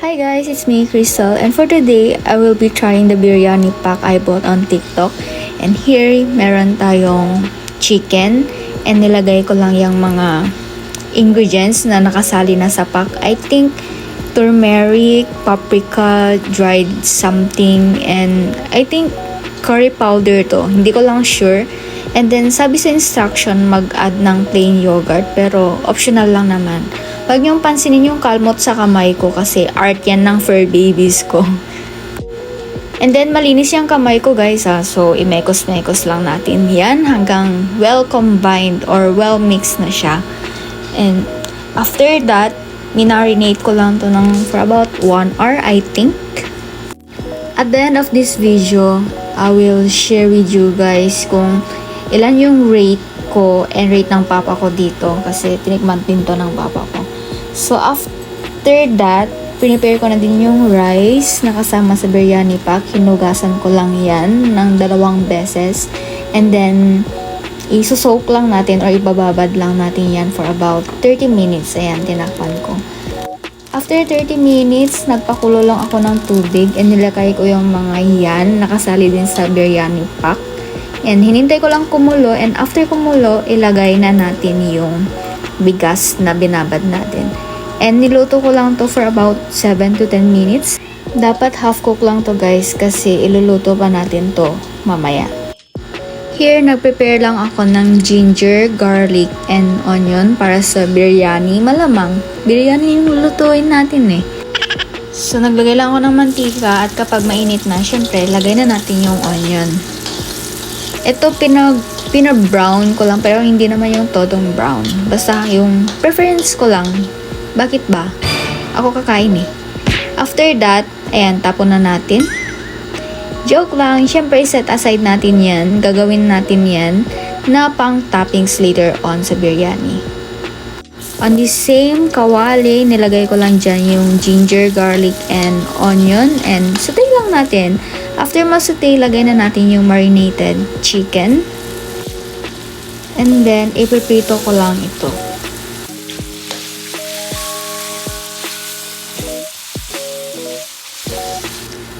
Hi guys, it's me Crystal, and for today I will be trying the biryani pack I bought on TikTok. And here meron tayong chicken, and nilagay ko lang yung mga ingredients na nakasali na sa pack. I think turmeric, paprika, dried something, and I think curry powder to. Hindi ko lang sure. And then sabi sa instruction mag-add ng plain yogurt, pero optional lang naman. Huwag niyong pansinin yung kalmot sa kamay ko kasi art yan ng fur babies ko. And then malinis yung kamay ko guys so imekos-mekos lang natin yan hanggang well combined or well mixed na siya. And after that, minarinate ko lang to for about 1 hour I think. At the end of this video, I will share with you guys kung ilan yung rate ko and rate ng papa ko dito kasi tinikman din to ng papa ko. So after that, prepare ko na din yung rice na kasama sa biryani pack. Hinugasan ko lang yan ng 2 beses. And then, isosoak lang natin or ibababad lang natin yan for about 30 minutes. Ayan, tinakpan ko. After 30 minutes, nagpakulo lang ako ng tubig and nilagay ko yung mga yan nakasali din sa biryani pack. And hinintay ko lang kumulo, and after kumulo, ilagay na natin yung bigas na binabad natin. And niluto ko lang to for about 7 to 10 minutes. Dapat half cook lang to guys kasi iluluto pa natin to mamaya. Here, nagprepare lang ako ng ginger, garlic, and onion para sa biryani. Malamang, biryani yung lulutuin natin eh. So, naglagay lang ako ng mantika at kapag mainit na, syempre, lagay na natin yung onion. Ito, pinabrown ko lang pero hindi naman yung todong brown. Basta yung preference ko lang. Bakit ba? Ako kakain eh. After that, ayan, tapon na natin. Joke lang, syempre set aside natin yan. Gagawin natin yan na pang toppings later on sa biryani. On the same kawali, nilagay ko lang dyan yung ginger, garlic, and onion. And saute lang natin. After masaute, lagay na natin yung marinated chicken. And then, ipiprito ko lang ito.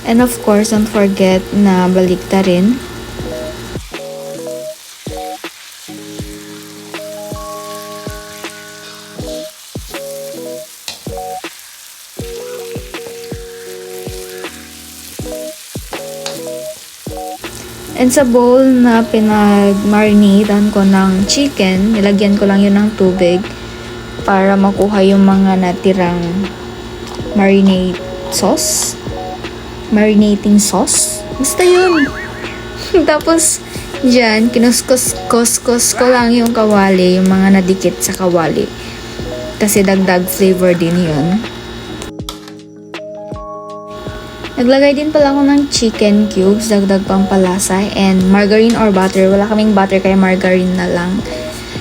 And of course, don't forget na baliktarin. And sa bowl na pinag-marinatean ko ng chicken, nilagyan ko lang yun ng tubig para makuha yung mga natirang marinating sauce. Basta yun. Tapos, dyan, kinuskus ko lang yung kawali, yung mga nadikit sa kawali. Kasi dagdag flavor din yun. Naglagay din pala ako ng chicken cubes, dagdag pampalasa, and margarine or butter. Wala kaming butter kaya margarine na lang.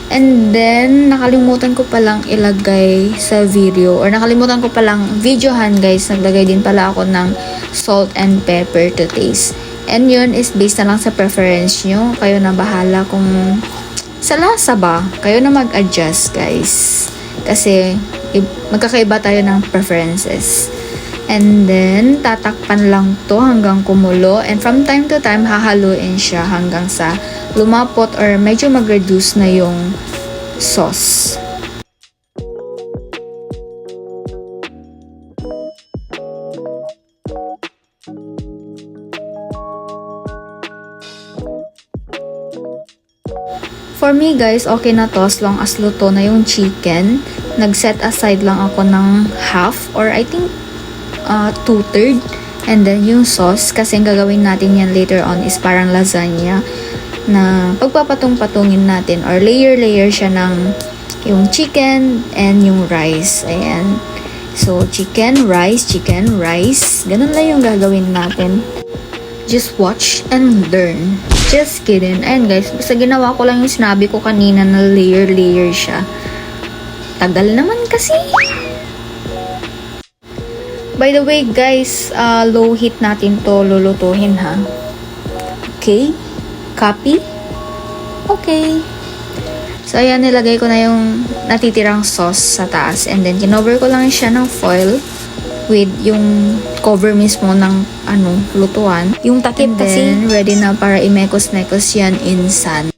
And then, nakalimutan ko palang ilagay sa video, or nakalimutan ko palang videohan guys. Naglagay din pala ako ng salt and pepper to taste. And yun is based na lang sa preference nyo. Kayo na bahala kung sa lasa ba. Kayo na mag-adjust guys. Kasi magkakaiba tayo ng preferences. And then, tatakpan lang to hanggang kumulo. And from time to time, hahaluin siya hanggang sa lumapot or medyo mag-reduce na yung sauce. For me guys, okay na to as long as luto na yung chicken. Nag-set aside lang ako ng half or I think 2/3. And then yung sauce, kasi gagawin natin yan later on is parang lasagna na pagpapatong-patungin natin or layer siya ng yung chicken and yung rice. Ayan. So, chicken, rice. Ganun lang yung gagawin natin. Just watch and learn. Just kidding. Ayan guys, basta ginawa ko lang yung sinabi ko kanina na layer siya. Tagal naman kasi. By the way guys, low heat natin to lulutuhin ha. Okay? Copy? Okay. So ayan, nilagay ko na yung natitirang sauce sa taas. And then, kinover ko lang siya ng foil with yung cover mismo ng lutuan. Yung takip kasi ready na para i-mekos-mekos yan insan.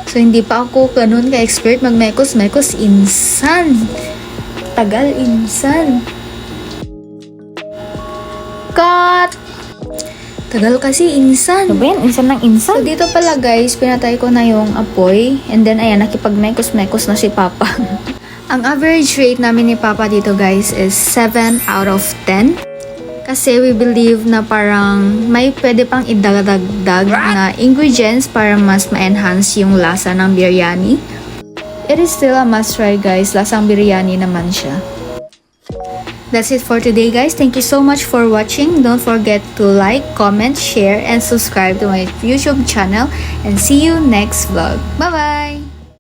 So hindi pa ako ganun ka-expert mag-mekos-mekos insan. Tagal insan. Cut! Tagal kasi insan. Ano ba yan? Insan ng insan? So dito pala guys, pinatay ko na yung apoy. And then ayan, nakipag-mekos-mekos na si Papa. Ang average rate namin ni Papa dito guys is 7 out of 10. Kasi we believe na parang may pwede pang idagdag na ingredients para mas ma-enhance yung lasa ng biryani. It is still a must try guys. Lasang biryani naman siya. That's it for today guys. Thank you so much for watching. Don't forget to like, comment, share, and subscribe to my YouTube channel. And see you next vlog. Bye-bye!